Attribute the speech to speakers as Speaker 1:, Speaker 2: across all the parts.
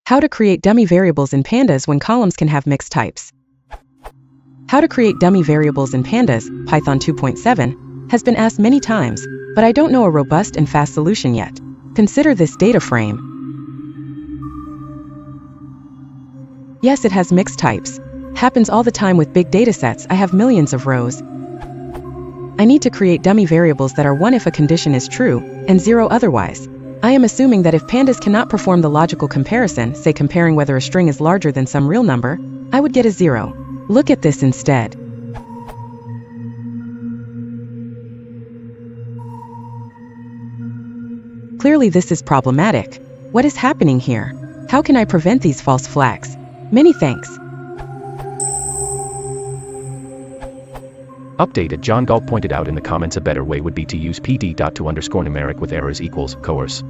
Speaker 1: How to create dummy variables in Pandas when columns can have mixed types. How to create dummy variables in Pandas, Python 2.7, has been asked many times, but I don't know a robust and fast solution yet. Consider this data frame. Yes, it has mixed types. Happens all the time with big datasets. I have millions of rows. I need to create dummy variables that are 1 if a condition is true, and 0 otherwise. I am assuming that if Pandas cannot perform the logical comparison, say comparing whether a string is larger than some real number, I would get a 0. Look at this instead. Clearly this is problematic. What is happening here? How can I prevent these false flags? Many thanks.
Speaker 2: Updated. John Galt pointed out in the comments a better way would be to use pt.to_numeric with errors equals coerce.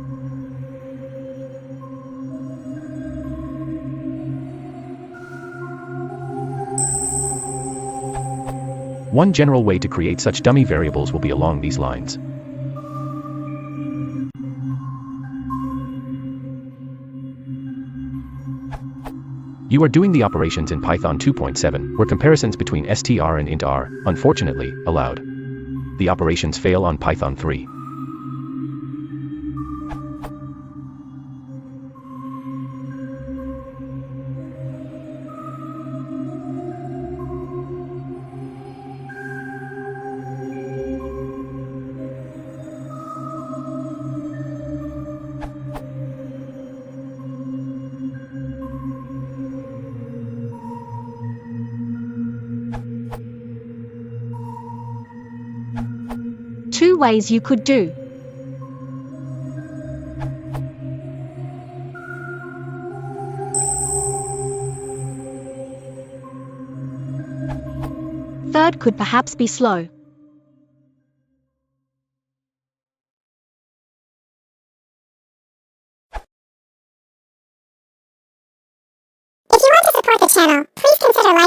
Speaker 2: One general way to create such dummy variables will be along these lines. You are doing the operations in Python 2.7, where comparisons between str and int are, unfortunately, allowed. The operations fail on Python 3.
Speaker 3: Two ways you could do. Third could perhaps be slow.
Speaker 4: If you want to support the channel, please consider liking